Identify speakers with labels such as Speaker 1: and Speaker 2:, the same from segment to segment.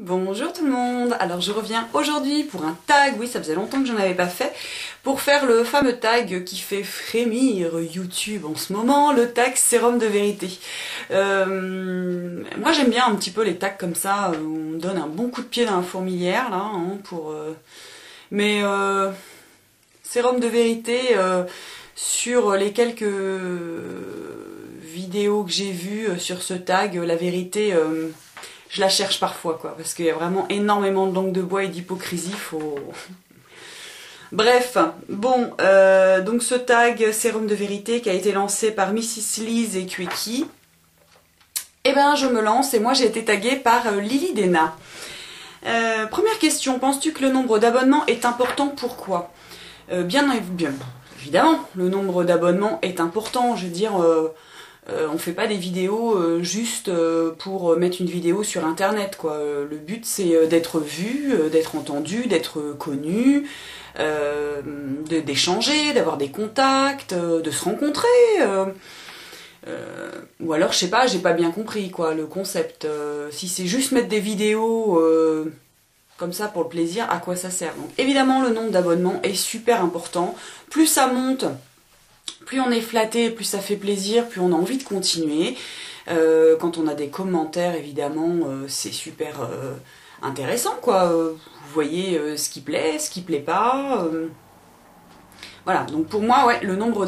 Speaker 1: Bonjour tout le monde. Alors je reviens aujourd'hui pour un tag, oui ça faisait longtemps que j'en avais pas fait, pour faire le fameux tag qui fait frémir YouTube en ce moment, le tag sérum de vérité. Moi j'aime bien un petit peu les tags comme ça, où on me donne un bon coup de pied dans la fourmilière là, hein, mais sérum de vérité, sur les quelques vidéos que j'ai vues sur ce tag, la vérité... je la cherche parfois, quoi, parce qu'il y a vraiment énormément de langue de bois et d'hypocrisie, faut... Bref, bon, donc ce tag sérum de vérité qui a été lancé par Mrs Liz et Quecky, eh ben je me lance et moi j'ai été taguée par Lily Dena. Première question, penses-tu que le nombre d'abonnements est important? Pourquoi? Bien évidemment, le nombre d'abonnements est important, je veux dire... on fait pas des vidéos juste pour mettre une vidéo sur internet, quoi. Le but c'est d'être vu, d'être entendu, d'être connu, d'échanger, d'avoir des contacts, de se rencontrer. Ou alors je sais pas, j'ai pas bien compris quoi le concept. Si c'est juste mettre des vidéos comme ça pour le plaisir, à quoi ça sert? Donc évidemment le nombre d'abonnements est super important. Plus ça monte, plus on est flatté, plus ça fait plaisir, plus on a envie de continuer. Quand on a des commentaires, évidemment, c'est super intéressant, quoi. Vous voyez ce qui plaît, ce qui plaît pas. Voilà, donc pour moi, ouais, le nombre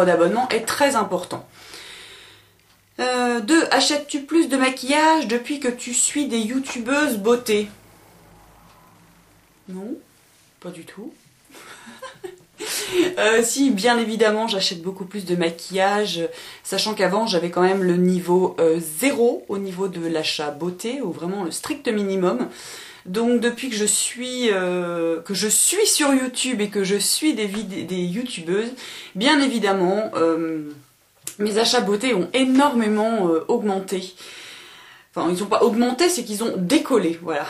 Speaker 1: d'abonnements est très important. 2. Achètes-tu plus de maquillage depuis que tu suis des youtubeuses beauté? Non, pas du tout. Si, bien évidemment, j'achète beaucoup plus de maquillage, sachant qu'avant j'avais quand même le niveau 0 au niveau de l'achat beauté, ou vraiment le strict minimum. Donc depuis que je suis sur YouTube et que je suis des youtubeuses, bien évidemment, mes achats beauté ont énormément augmenté. Enfin, ils n'ont pas augmenté, c'est qu'ils ont décollé, voilà.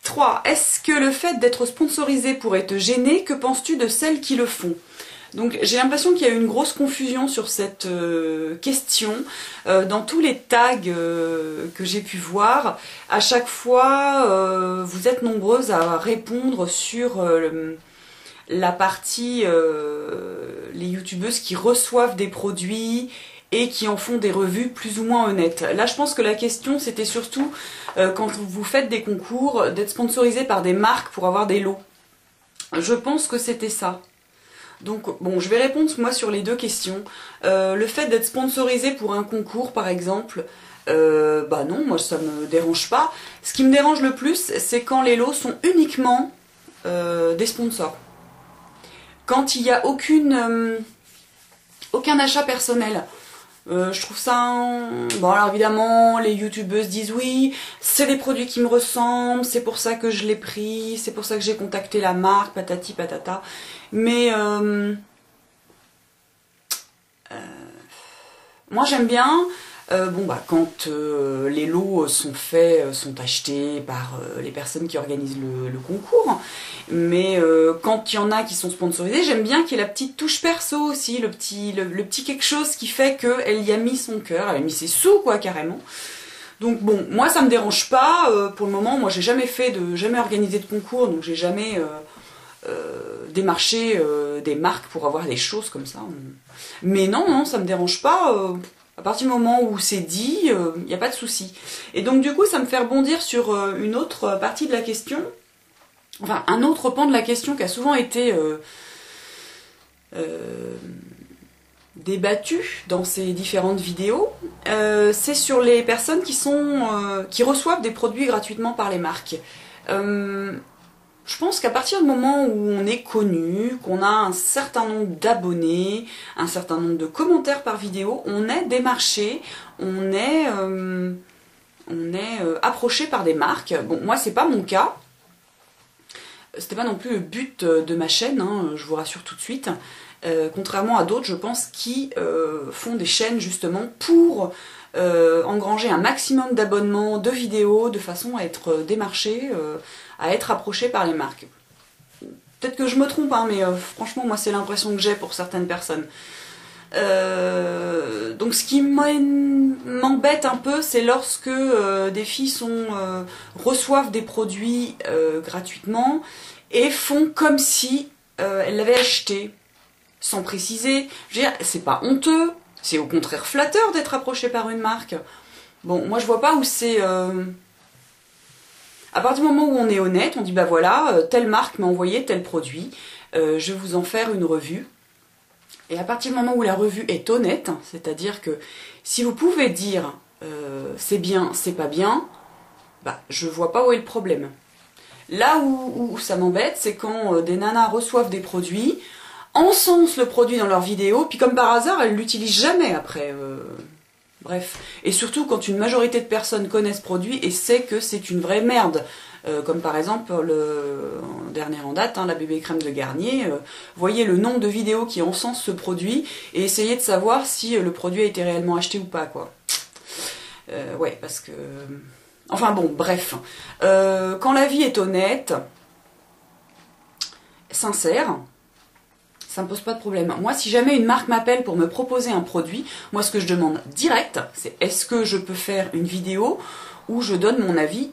Speaker 1: 3. Est-ce que le fait d'être sponsorisé pourrait te gêner? Que penses-tu de celles qui le font? Donc j'ai l'impression qu'il y a eu une grosse confusion sur cette question. Dans tous les tags que j'ai pu voir, à chaque fois, vous êtes nombreuses à répondre sur la partie les youtubeuses qui reçoivent des produits et qui en font des revues plus ou moins honnêtes. Là, je pense que la question, c'était surtout, quand vous faites des concours, d'être sponsorisé par des marques pour avoir des lots. Je pense que c'était ça. Donc, bon, je vais répondre, moi, sur les deux questions. Le fait d'être sponsorisé pour un concours, par exemple, bah non, moi, ça me dérange pas. Ce qui me dérange le plus, c'est quand les lots sont uniquement des sponsors. Quand il n'y a aucun achat personnel. Je trouve ça... Bon alors évidemment les youtubeuses disent oui, c'est des produits qui me ressemblent, c'est pour ça que je l'ai pris, c'est pour ça que j'ai contacté la marque, patati patata. Mais moi j'aime bien, bon bah quand les lots sont faits, sont achetés par les personnes qui organisent le concours, mais quand il y en a qui sont sponsorisés, j'aime bien qu'il y ait la petite touche perso aussi, le petit quelque chose qui fait qu'elle y a mis son cœur, elle a mis ses sous quoi carrément. Donc bon, moi ça me dérange pas, pour le moment, moi j'ai jamais organisé de concours, donc j'ai jamais démarché des marques pour avoir des choses comme ça. Mais non, ça me dérange pas. À partir du moment où c'est dit, il n'y a pas de souci. Et donc du coup, ça me fait rebondir sur une autre partie de la question, enfin un autre pan de la question qui a souvent été débattu dans ces différentes vidéos. C'est sur les personnes qui reçoivent des produits gratuitement par les marques. Je pense qu'à partir du moment où on est connu, qu'on a un certain nombre d'abonnés, un certain nombre de commentaires par vidéo, on est démarché, on est approché par des marques. Bon, moi c'est pas mon cas, c'était pas non plus le but de ma chaîne, hein, je vous rassure tout de suite. Contrairement à d'autres, je pense, qui font des chaînes justement pour engranger un maximum d'abonnements, de vidéos, de façon à être démarché, à être approché par les marques. Peut-être que je me trompe, hein, mais franchement, moi, c'est l'impression que j'ai pour certaines personnes. Donc ce qui m'embête un peu, c'est lorsque des filles reçoivent des produits gratuitement et font comme si elles l'avaient acheté, sans préciser. Je veux dire, c'est pas honteux, c'est au contraire flatteur d'être approché par une marque. Bon, moi je vois pas où c'est... À partir du moment où on est honnête, on dit bah voilà, telle marque m'a envoyé tel produit, je vais vous en faire une revue. Et à partir du moment où la revue est honnête, c'est-à-dire que si vous pouvez dire c'est bien, c'est pas bien, bah je vois pas où est le problème. Là où ça m'embête, c'est quand des nanas reçoivent des produits, encensent le produit dans leur vidéo, puis comme par hasard, elles l'utilisent jamais après. Bref. Et surtout quand une majorité de personnes connaissent ce produit et sait que c'est une vraie merde. Comme par exemple le dernier en date, la bébé crème de Garnier. Voyez le nombre de vidéos qui encensent ce produit et essayez de savoir si le produit a été réellement acheté ou pas, quoi. Ouais, parce que... Enfin bon, bref. Quand la vie est honnête, sincère, ça me pose pas de problème. Moi, si jamais une marque m'appelle pour me proposer un produit, moi ce que je demande direct, c'est est-ce que je peux faire une vidéo où je donne mon avis,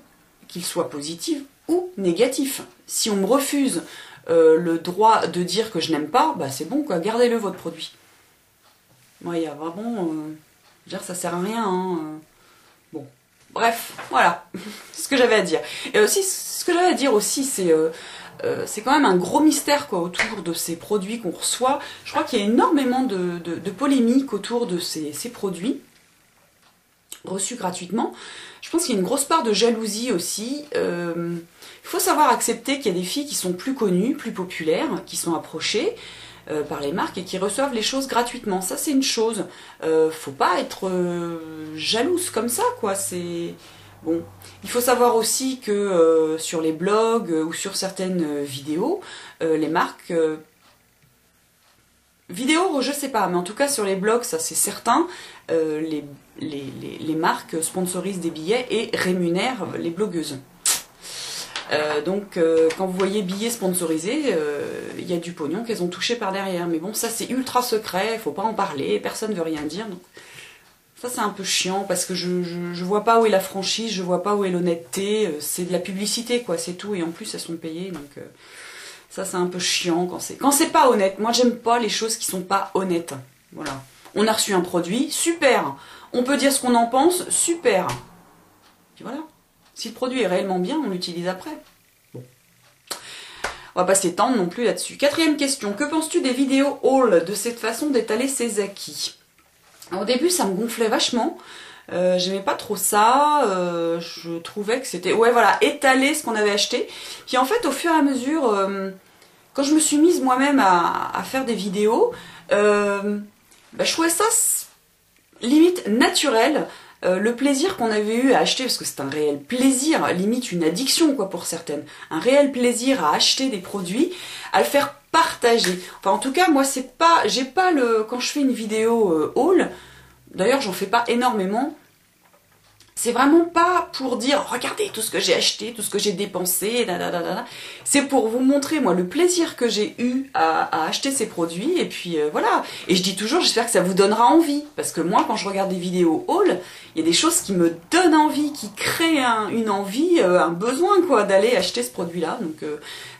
Speaker 1: qu'il soit positif ou négatif. Si on me refuse le droit de dire que je n'aime pas, bah c'est bon quoi, gardez-le votre produit. Moi, il y a vraiment... je veux dire, ça sert à rien. Bon, bref, voilà ce que j'avais à dire. Et aussi, ce que j'avais à dire aussi, c'est quand même un gros mystère quoi, autour de ces produits qu'on reçoit. Je crois qu'il y a énormément de polémiques autour de ces produits reçus gratuitement. Je pense qu'il y a une grosse part de jalousie aussi. Il faut savoir accepter qu'il y a des filles qui sont plus connues, plus populaires, qui sont approchées par les marques et qui reçoivent les choses gratuitement. Ça, c'est une chose. Faut pas être jalouse comme ça, quoi. C'est... Bon. Il faut savoir aussi que sur les blogs ou sur certaines vidéos, les marques... Vidéo, je sais pas, mais en tout cas sur les blogs, ça c'est certain, les marques sponsorisent des billets et rémunèrent les blogueuses. Donc quand vous voyez billets sponsorisés, il y a du pognon qu'elles ont touché par derrière. Mais bon, ça c'est ultra secret, faut pas en parler, personne ne veut rien dire. Donc ça c'est un peu chiant parce que je vois pas où est la franchise, je vois pas où est l'honnêteté, c'est de la publicité quoi, c'est tout, et en plus elles sont payées, donc... Ça, c'est un peu chiant quand c'est pas honnête. Moi, j'aime pas les choses qui sont pas honnêtes. Voilà. On a reçu un produit, super. On peut dire ce qu'on en pense, super. Puis voilà. Si le produit est réellement bien, on l'utilise après. Bon. On va pas s'étendre non plus là-dessus. Quatrième question. Que penses-tu des vidéos haul, de cette façon d'étaler ses acquis? Alors, au début, ça me gonflait vachement. J'aimais pas trop ça, je trouvais que c'était, ouais voilà, étaler ce qu'on avait acheté. Puis en fait, au fur et à mesure, quand je me suis mise moi-même à faire des vidéos, je trouvais ça limite naturel. Le plaisir qu'on avait eu à acheter, parce que c'est un réel plaisir, limite une addiction quoi pour certaines, un réel plaisir à acheter des produits, à le faire partager. Enfin en tout cas, moi c'est pas, j'ai pas le, quand je fais une vidéo haul, d'ailleurs j'en fais pas énormément, c'est vraiment pas pour dire regardez tout ce que j'ai acheté, tout ce que j'ai dépensé, c'est pour vous montrer moi le plaisir que j'ai eu à acheter ces produits, et puis voilà. Et je dis toujours, j'espère que ça vous donnera envie, parce que moi quand je regarde des vidéos haul, il y a des choses qui me donnent envie, qui créent une envie, un besoin quoi d'aller acheter ce produit là. Donc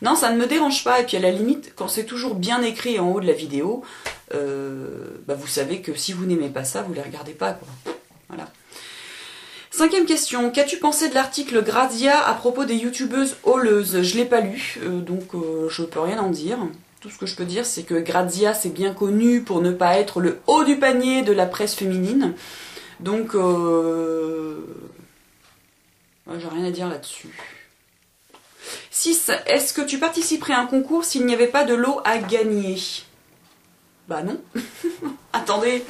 Speaker 1: non, ça ne me dérange pas, et puis à la limite quand c'est toujours bien écrit en haut de la vidéo, vous savez que si vous n'aimez pas ça, vous les regardez pas quoi. Voilà. Cinquième question, qu'as-tu pensé de l'article Grazia à propos des youtubeuses hauleuses? Je l'ai pas lu, donc je peux rien en dire. Tout ce que je peux dire, c'est que Grazia, c'est bien connu pour ne pas être le haut du panier de la presse féminine. Donc, j'ai rien à dire là-dessus. 6. Est-ce que tu participerais à un concours s'il n'y avait pas de lot à gagner? Bah non. Attendez,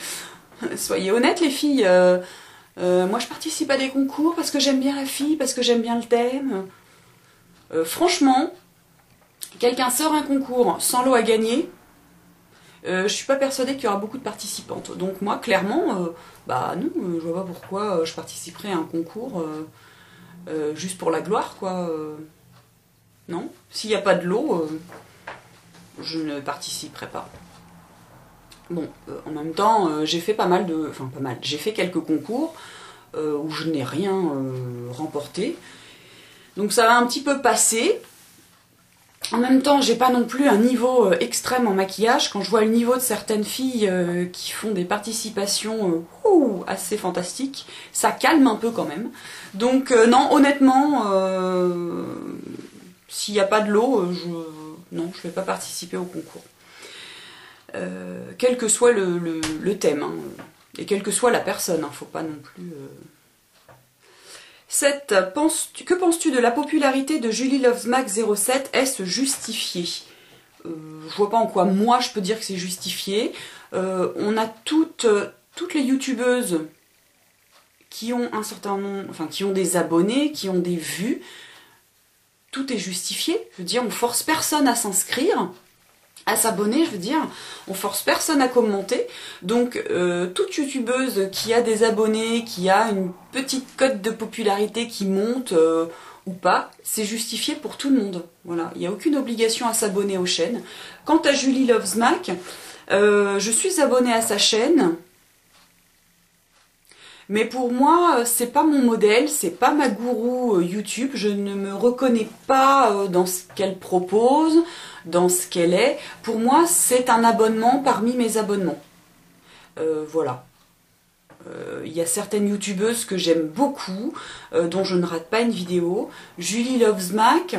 Speaker 1: soyez honnêtes les filles. Moi je participe à des concours parce que j'aime bien la fille, parce que j'aime bien le thème. Franchement, quelqu'un sort un concours sans lot à gagner, je suis pas persuadée qu'il y aura beaucoup de participantes. Donc moi clairement, non, je vois pas pourquoi je participerais à un concours juste pour la gloire quoi. Non, s'il n'y a pas de lot, je ne participerai pas. Bon, en même temps, j'ai fait pas mal de... Enfin, pas mal. J'ai fait quelques concours où je n'ai rien remporté. Donc ça va un petit peu passer. En même temps, j'ai pas non plus un niveau extrême en maquillage. Quand je vois le niveau de certaines filles qui font des participations assez fantastiques, ça calme un peu quand même. Donc non, honnêtement, s'il n'y a pas de lot, non, je vais pas participer au concours. Quel que soit le thème, hein, et quelle que soit la personne, hein, faut pas non plus... 7. Que penses-tu de la popularité de Julie Loves Mac 07? Est-ce justifié? Je vois pas en quoi moi je peux dire que c'est justifié. On a toutes les youtubeuses qui ont un certain nombre, enfin qui ont des abonnés, qui ont des vues. Tout est justifié. Je veux dire, on force personne à s'inscrire, à s'abonner, je veux dire, on force personne à commenter. Donc toute youtubeuse qui a des abonnés, qui a une petite cote de popularité qui monte ou pas, c'est justifié pour tout le monde. Voilà, il n'y a aucune obligation à s'abonner aux chaînes. Quant à Julie Loves Mac, je suis abonnée à sa chaîne. Mais pour moi, c'est pas mon modèle, c'est pas ma gourou YouTube, je ne me reconnais pas dans ce qu'elle propose, dans ce qu'elle est. Pour moi, c'est un abonnement parmi mes abonnements. Voilà. Il y a certaines youtubeuses que j'aime beaucoup, dont je ne rate pas une vidéo. Julie Loves Mac,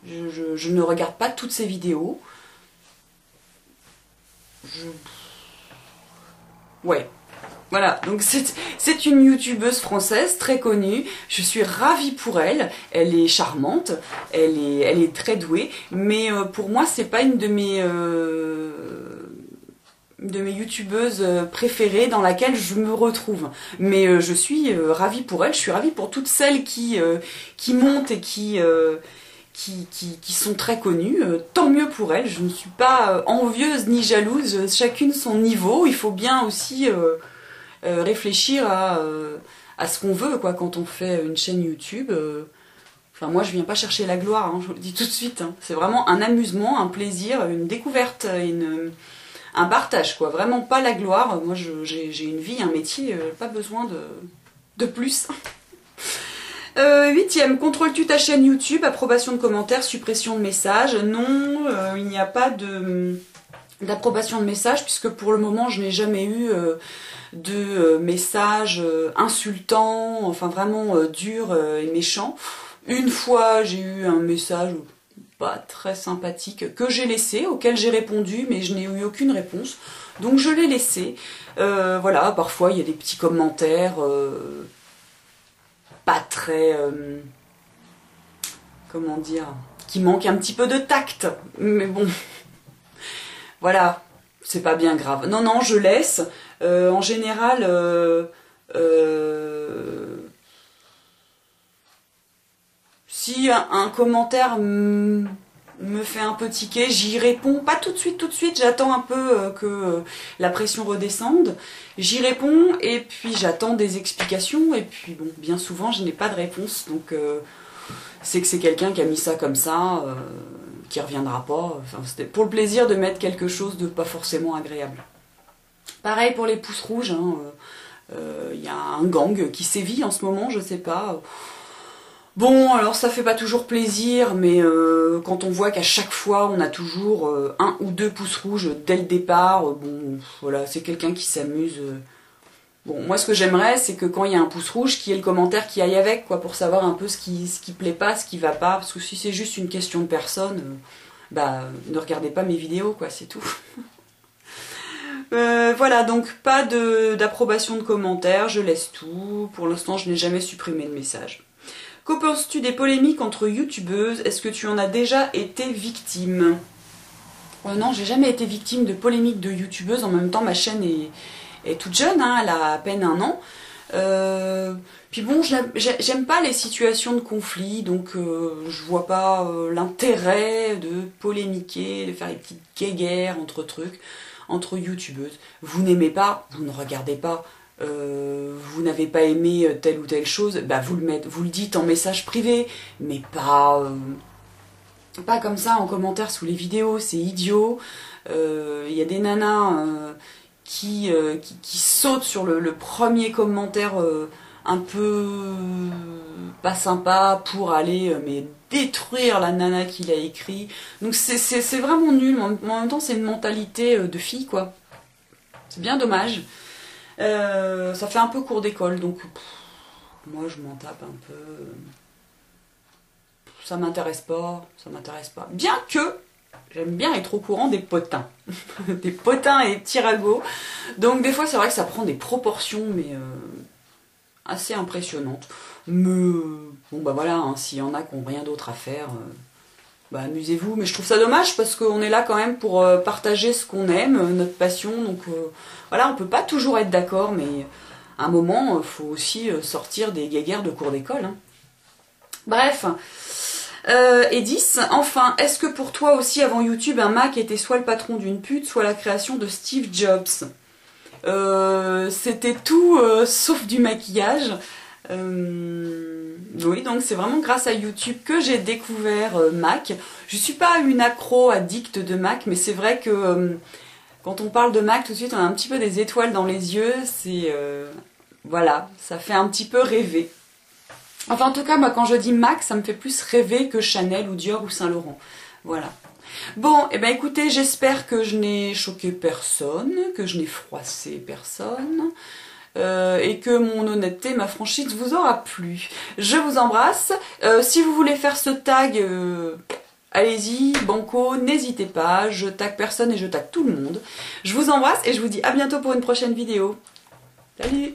Speaker 1: je ne regarde pas toutes ses vidéos. Ouais, voilà, donc c'est une youtubeuse française très connue, je suis ravie pour elle, elle est charmante, elle est très douée, mais pour moi c'est pas une de mes youtubeuses préférées dans laquelle je me retrouve. Mais je suis ravie pour elle, je suis ravie pour toutes celles qui montent et qui sont très connues, tant mieux pour elles, je ne suis pas envieuse ni jalouse, chacune son niveau, il faut bien aussi réfléchir à ce qu'on veut quoi, quand on fait une chaîne YouTube. Enfin moi je viens pas chercher la gloire, hein, je vous le dis tout de suite, hein. C'est vraiment un amusement, un plaisir, une découverte, un partage quoi, vraiment pas la gloire. Moi j'ai une vie, un métier, pas besoin de plus. 8e, contrôles-tu ta chaîne YouTube? Approbation de commentaires, suppression de messages? Non, il n'y a pas d'approbation de messages puisque pour le moment je n'ai jamais eu de messages insultants, enfin vraiment durs et méchants. Une fois j'ai eu un message pas très sympathique que j'ai laissé, auquel j'ai répondu mais je n'ai eu aucune réponse, donc je l'ai laissé. Voilà, parfois il y a des petits commentaires pas très, comment dire, qui manquent un petit peu de tact, mais bon, voilà, c'est pas bien grave. Non, non, je laisse. En général, si un commentaire me fait un peu tiquer, j'y réponds, pas tout de suite, j'attends un peu que la pression redescende, j'y réponds et puis j'attends des explications et puis bon, bien souvent je n'ai pas de réponse, donc c'est que c'est quelqu'un qui a mis ça comme ça, qui reviendra pas, enfin, c'était pour le plaisir de mettre quelque chose de pas forcément agréable. Pareil pour les pouces rouges, hein, y a un gang qui sévit en ce moment, je sais pas. Bon, alors ça fait pas toujours plaisir, mais quand on voit qu'à chaque fois on a toujours un ou deux pouces rouges dès le départ, bon, voilà, c'est quelqu'un qui s'amuse. Bon, moi ce que j'aimerais, c'est que quand il y a un pouce rouge, qu'il y ait le commentaire qui aille avec, quoi, pour savoir un peu ce qui plaît pas, ce qui va pas, parce que si c'est juste une question de personne, bah, ne regardez pas mes vidéos, quoi, c'est tout. Voilà, donc pas d'approbation de commentaires, je laisse tout. Pour l'instant, je n'ai jamais supprimé de message. Que penses-tu des polémiques entre youtubeuses? Est-ce que tu en as déjà été victime? Non, j'ai jamais été victime de polémiques de youtubeuses. En même temps, ma chaîne est toute jeune, hein, elle a à peine 1 an. Puis bon, j'aime pas les situations de conflit, donc je vois pas l'intérêt de polémiquer, de faire des petites guéguerres entre trucs, entre youtubeuses. Vous n'aimez pas, vous ne regardez pas. Vous n'avez pas aimé telle ou telle chose, bah vous le dites en message privé, mais pas Pas comme ça en commentaire sous les vidéos, c'est idiot. Il y a des nanas qui sautent sur le premier commentaire un peu pas sympa pour aller mais détruire la nana qui l'a écrit. Donc c'est vraiment nul, mais en même temps c'est une mentalité de fille quoi. C'est bien dommage. Ça fait un peu cours d'école, donc moi je m'en tape un peu. Ça m'intéresse pas, ça m'intéresse pas. Bien que j'aime bien être au courant des potins. Des potins et des petits ragots. Donc des fois c'est vrai que ça prend des proportions mais assez impressionnantes. Mais bon bah voilà, hein, s'il y en a qui n'ont rien d'autre à faire, bah amusez-vous. Mais je trouve ça dommage parce qu'on est là quand même pour partager ce qu'on aime, notre passion. Donc voilà, on peut pas toujours être d'accord, mais à un moment, il faut aussi sortir des guéguerres de cours d'école. Hein. Bref. Et 10, enfin, est-ce que pour toi aussi avant YouTube, un Mac était soit le patron d'une pute, soit la création de Steve Jobs? C'était tout sauf du maquillage. Oui, donc c'est vraiment grâce à YouTube que j'ai découvert Mac. Je suis pas une accro addict de Mac, mais c'est vrai que quand on parle de Mac, tout de suite on a un petit peu des étoiles dans les yeux. C'est voilà, ça fait un petit peu rêver. Enfin, en tout cas, moi, quand je dis Mac, ça me fait plus rêver que Chanel ou Dior ou Saint-Laurent. Voilà. Bon, et ben écoutez, j'espère que je n'ai choqué personne, que je n'ai froissé personne, et que mon honnêteté, ma franchise vous aura plu. Je vous embrasse. Si vous voulez faire ce tag, allez-y, banco, n'hésitez pas. Je tag personne et je tag tout le monde. Je vous embrasse et je vous dis à bientôt pour une prochaine vidéo. Salut!